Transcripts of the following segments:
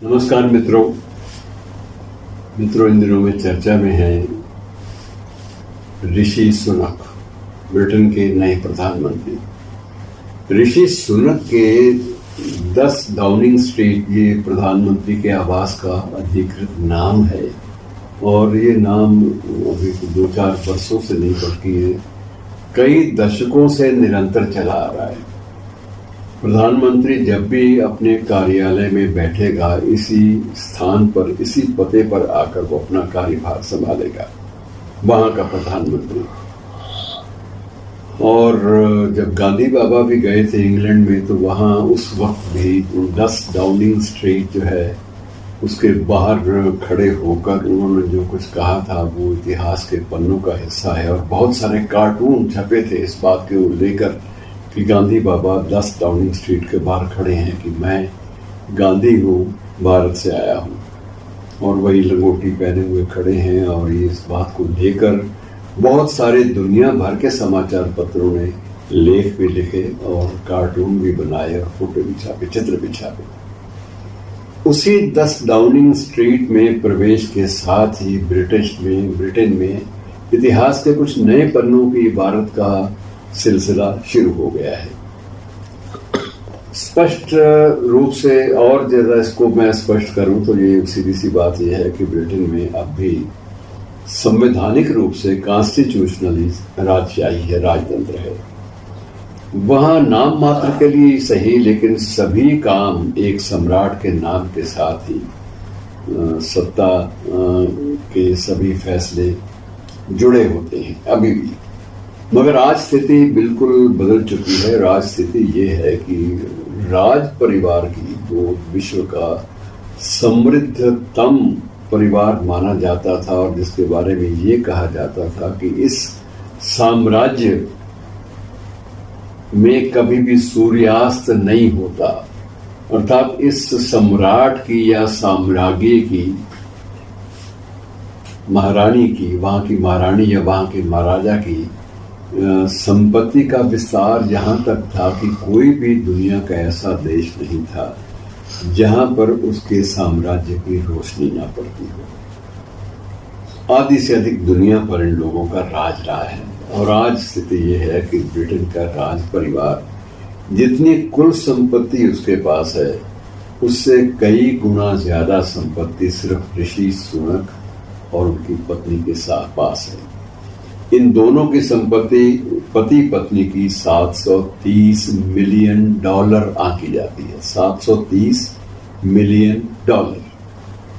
नमस्कार मित्रों। इन दिनों में चर्चा में है ऋषि सुनक, ब्रिटेन के नए प्रधानमंत्री। ऋषि सुनक के 10 डाउनिंग स्ट्रीट ये प्रधानमंत्री के आवास का अधिकृत नाम है और ये नाम अभी 2-4 वर्षों से नहीं बल्कि कई दशकों से निरंतर चला आ रहा है। प्रधानमंत्री जब भी अपने कार्यालय में बैठेगा, इसी स्थान पर, इसी पते पर आकर वो अपना कार्यभार संभालेगा, वहां का प्रधानमंत्री। और जब गांधी बाबा भी गए थे इंग्लैंड में, तो वहां उस वक्त भी 10 डाउनिंग स्ट्रीट जो है उसके बाहर खड़े होकर उन्होंने जो कुछ कहा था वो इतिहास के पन्नों का हिस्सा है। और बहुत सारे कार्टून छपे थे इस बात के लेकर कि गांधी बाबा 10 डाउनिंग स्ट्रीट के बाहर खड़े हैं कि मैं गांधी हूँ, भारत से आया हूँ, और वही लंगोटी पहने हुए खड़े हैं। और ये इस बात को लेकर बहुत सारे दुनिया भर के समाचार पत्रों ने लेख भी लिखे और कार्टून भी बनाए और फोटो भी छापे, चित्र भी छापे। उसी 10 डाउनिंग स्ट्रीट में प्रवेश के साथ ही ब्रिटेन में इतिहास के कुछ नए पन्नों की इबारत का सिलसिला शुरू हो गया है। स्पष्ट रूप से और ज्यादा इसको मैं स्पष्ट करूं तो ये सीधी सी बात यह है कि ब्रिटेन में अब भी संवैधानिक रूप से कॉन्स्टिट्यूशनली राजशाही है, राजतंत्र है। वहां नाम मात्र के लिए सही, लेकिन सभी काम एक सम्राट के नाम के साथ ही सत्ता के सभी फैसले जुड़े होते हैं अभी भी। मगर आज स्थिति बिल्कुल बदल चुकी है। राज स्थिति ये है कि राज परिवार की, जो विश्व का समृद्धतम परिवार माना जाता था और जिसके बारे में ये कहा जाता था कि इस साम्राज्य में कभी भी सूर्यास्त नहीं होता, अर्थात इस सम्राट की या साम्राज्य की, महारानी की, वहां की महारानी या वहां के महाराजा की संपत्ति का विस्तार यहाँ तक था कि कोई भी दुनिया का ऐसा देश नहीं था जहां पर उसके साम्राज्य की रोशनी ना पड़ती हो। आधी से अधिक दुनिया पर इन लोगों का राज रहा है। और आज स्थिति यह है कि ब्रिटेन का राज परिवार जितनी कुल संपत्ति उसके पास है, उससे कई गुना ज्यादा संपत्ति सिर्फ ऋषि सुनक और उनकी पत्नी के साथ पास है। इन दोनों की संपत्ति पति पत्नी की $730 मिलियन आंकी जाती है। $730 मिलियन।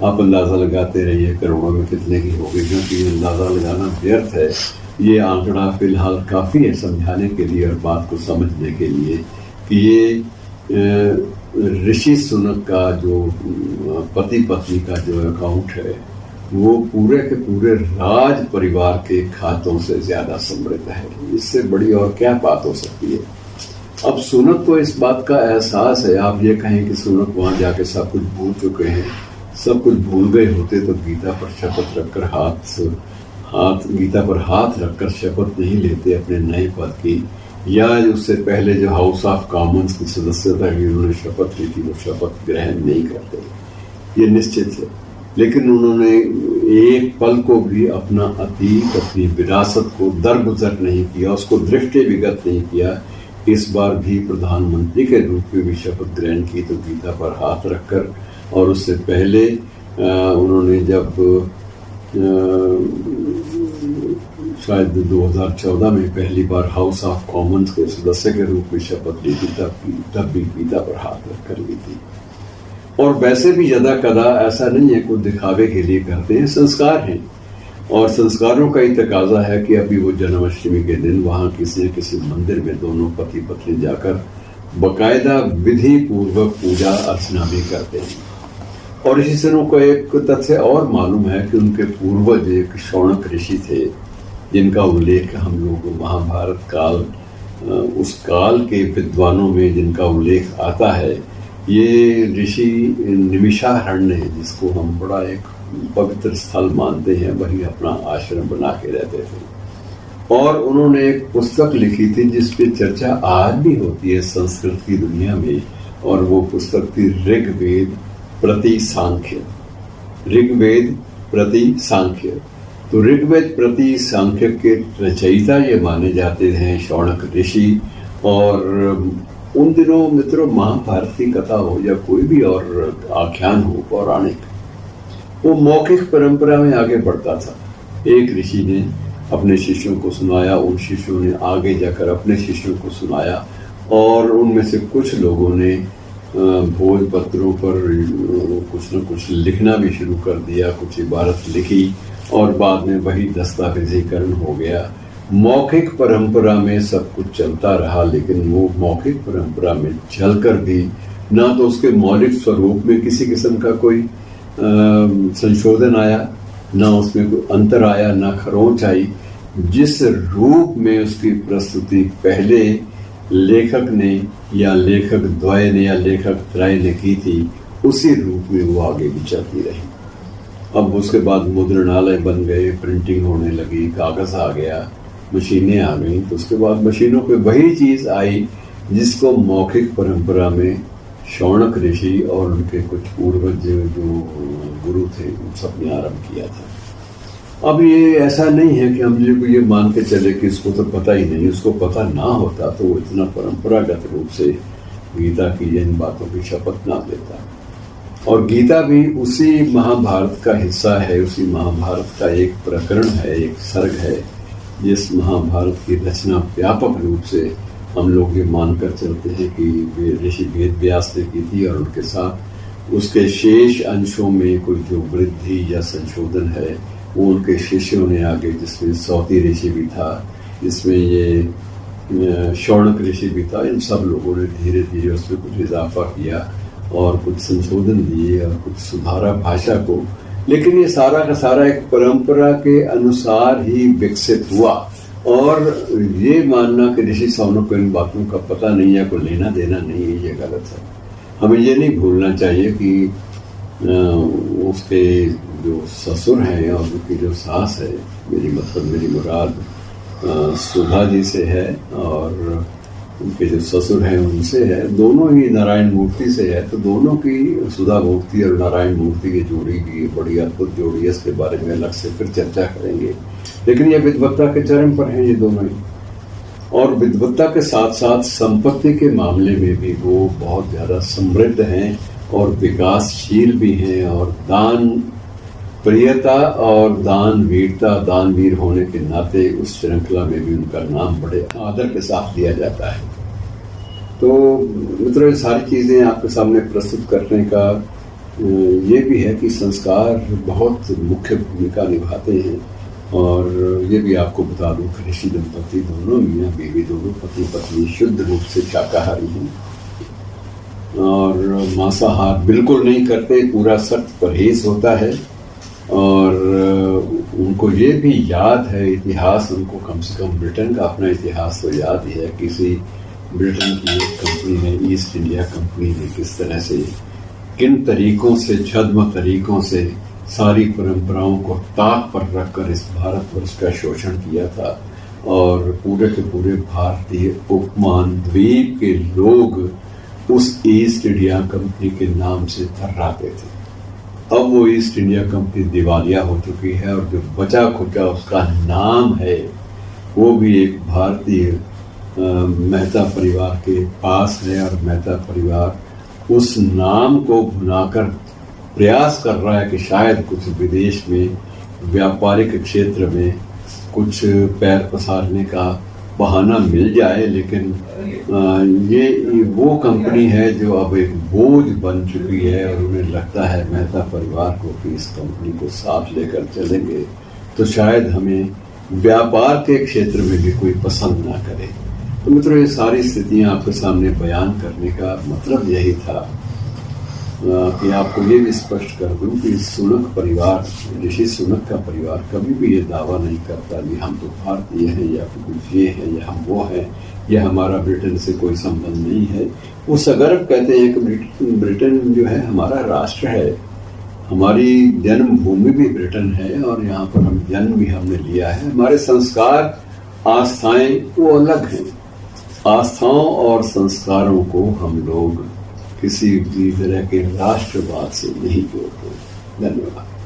आप अंदाजा लगाते रहिए करोड़ों में कितने की होगी, क्योंकि अंदाजा लगाना व्यर्थ है। ये आंकड़ा फिलहाल काफी है समझाने के लिए और बात को समझने के लिए कि ये ऋषि सुनक का जो पति पत्नी का जो अकाउंट है वो पूरे के पूरे राज परिवार के खातों से ज्यादा समृद्ध है। इससे बड़ी और क्या बात हो सकती है। अब सुनक को इस बात का एहसास है। आप ये कहें कि सुनक वहां जाके सब कुछ भूल चुके हैं, सब कुछ भूल गए होते तो गीता पर शपथ रखकर गीता पर हाथ रखकर शपथ नहीं लेते अपने नए पद की, या उससे पहले जो हाउस ऑफ कॉमन्स की सदस्यता की उन्होंने शपथ ली थी वो शपथ ग्रहण नहीं करते, ये निश्चित है। लेकिन उन्होंने एक पल को भी अपना अतीत, अपनी विरासत को दरगुजर नहीं किया, उसको दृष्टिविगत नहीं किया। इस बार भी प्रधानमंत्री के रूप में भी शपथ ग्रहण की तो गीता पर हाथ रखकर, और उससे पहले उन्होंने जब शायद 2014 में पहली बार हाउस ऑफ कॉमन्स के सदस्य के रूप में शपथ ली थी, तब भी गीता पर हाथ रखकर ली थी। और वैसे भी यदा कदा ऐसा नहीं है कुछ दिखावे के लिए करते हैं, संस्कार हैं और संस्कारों का ही तकाजा है कि अभी वो जन्माष्टमी के दिन वहां किसी न किसी मंदिर में दोनों पति पत्नी जाकर बकायदा विधि पूर्वक पूजा अर्चना भी करते हैं। और इसी से उनको एक तथ्य और मालूम है कि उनके पूर्वज एक शौनक ऋषि थे, जिनका उल्लेख हम लोग महाभारत काल, उस काल के विद्वानों में जिनका उल्लेख आता है। ये ऋषि निमिषारण्य है, जिसको हम बड़ा एक पवित्र स्थल मानते हैं, वही अपना आश्रम बना के रहते थे। और उन्होंने एक पुस्तक लिखी थी जिसकी चर्चा आज भी होती है संस्कृत की दुनिया में, और वो पुस्तक थी ऋग्वेद प्रति सांख्य, ऋग्वेद प्रति सांख्य। तो ऋग्वेद प्रति सांख्य के रचयिता ये माने जाते हैं शौनक ऋषि। और उन दिनों मित्रों महाभारत की कथा हो या कोई भी और आख्यान हो पौराणिक, वो मौखिक परंपरा में आगे बढ़ता था। एक ऋषि ने अपने शिष्यों को सुनाया, उन शिष्यों ने आगे जाकर अपने शिष्यों को सुनाया, और उनमें से कुछ लोगों ने भोजपत्रों पर कुछ न कुछ लिखना भी शुरू कर दिया, कुछ इबारत लिखी और बाद में वही दस्तावेजीकरण हो गया। मौखिक परंपरा में सब कुछ चलता रहा, लेकिन वो मौखिक परंपरा में चलकर भी ना तो उसके मौलिक स्वरूप में किसी किस्म का कोई संशोधन आया, ना उसमें कोई अंतर आया, ना खरोंच आई। जिस रूप में उसकी प्रस्तुति पहले लेखक ने या लेखक द्वय ने या लेखक त्रय ने की थी, उसी रूप में वो आगे भी चलती रही। अब उसके बाद मुद्रणालय बन गए, प्रिंटिंग होने लगी, कागज आ गया, मशीनें आ गई, तो उसके बाद मशीनों पे वही चीज आई जिसको मौखिक परंपरा में शौनक ऋषि और उनके कुछ पूर्वज जो गुरु थे उन सब ने आरंभ किया था। अब ये ऐसा नहीं है कि हम ये मान के चले कि इसको तो पता ही नहीं, उसको पता ना होता तो वो इतना परंपरागत रूप से गीता की इन बातों की शपथ ना लेता। और गीता भी उसी महाभारत का हिस्सा है, उसी महाभारत का एक प्रकरण है, एक सर्ग है, जिस महाभारत की रचना व्यापक रूप से हम लोग ये मानकर चलते हैं कि ऋषि वेद व्यास ने की थी, और उनके साथ उसके शेष अंशों में कोई जो वृद्धि या संशोधन है वो उनके शिष्यों ने आगे, जिसमें सौती ऋषि भी था, जिसमें ये शौनक ऋषि भी था, इन सब लोगों ने धीरे धीरे उसमें कुछ इजाफा किया और कुछ संशोधन दिए और कुछ सुधारा भाषा को। लेकिन ये सारा का सारा एक परंपरा के अनुसार ही विकसित हुआ। और ये मानना कि ऋषि शौनक को इन बातों का पता नहीं है, कोई लेना देना नहीं है, ये गलत है। हमें ये नहीं भूलना चाहिए कि उसके जो ससुर हैं और उनकी जो सास है, मेरी मुराद सुधा जी से है, और उनके जो ससुर हैं उनसे है, दोनों ही नारायण मूर्ति से है। तो दोनों की, सुधा मूर्ति और नारायण मूर्ति की जोड़ी की बड़ी अद्भुत जोड़ी है, इसके बारे में अलग से फिर चर्चा करेंगे। लेकिन ये विद्वत्ता के चरम पर हैं ये दोनों ही। और विद्वत्ता के साथ साथ संपत्ति के मामले में भी वो बहुत ज़्यादा समृद्ध हैं और विकासशील भी हैं, और दान प्रियता और दानवीर होने के नाते उस श्रृंखला में भी उनका नाम बड़े आदर के साथ लिया जाता है। तो मित्रों, ये सारी चीज़ें आपके सामने प्रस्तुत करने का ये भी है कि संस्कार बहुत मुख्य भूमिका निभाते हैं। और ये भी आपको बता दूं कि ऋषि दंपति दोनों, मियाँ बीवी दोनों, पति पत्नी शुद्ध रूप से शाकाहारी हैं और मांसाहार बिल्कुल नहीं करते, पूरा सख्त परहेज होता है। और उनको ये भी याद है, इतिहास उनको कम से कम ब्रिटेन का अपना इतिहास तो याद ही है। किसी ब्रिटेन की एक कंपनी ने, ईस्ट इंडिया कंपनी ने किस तरह से, किन तरीकों से, छद्म तरीकों से सारी परंपराओं को ताक पर रखकर इस भारतवर्ष का शोषण किया था। और पूरे के पूरे भारतीय उपमहान द्वीप के लोग उस ईस्ट इंडिया कंपनी के नाम से थर्राते थे। अब वो ईस्ट इंडिया कंपनी दिवालिया हो चुकी है, और जो बचा खुचा उसका नाम है वो भी एक भारतीय मेहता परिवार के पास है। और मेहता परिवार उस नाम को भुनाकर प्रयास कर रहा है कि शायद कुछ विदेश में व्यापारिक क्षेत्र में कुछ पैर पसारने का बहाना मिल जाए। लेकिन ये वो कंपनी है जो अब एक बोझ बन चुकी है, और उन्हें लगता है मेहता परिवार को कि इस कंपनी को साथ लेकर चलेंगे तो शायद हमें व्यापार के क्षेत्र में भी कोई पसंद ना करे। तो मित्रों, ये सारी स्थितियां आपके सामने बयान करने का मतलब यही था कि आपको ये भी स्पष्ट कर दूं कि सुनक परिवार, ऋषि सुनक का परिवार कभी भी ये दावा नहीं करता कि हम तो भारतीय हैं या कुछ ये है या हम वो हैं या हमारा ब्रिटेन से कोई संबंध नहीं है। वो सगर्व कहते हैं कि ब्रिटेन जो है हमारा राष्ट्र है, हमारी जन्मभूमि भी ब्रिटेन है और यहाँ पर हम जन्म भी हमने लिया है। हमारे संस्कार, आस्थाएं वो अलग हैं। आस्थाओं और संस्कारों को हम लोग किसी भी तरह के राष्ट्रवाद से नहीं जोड़ते। धन्यवाद।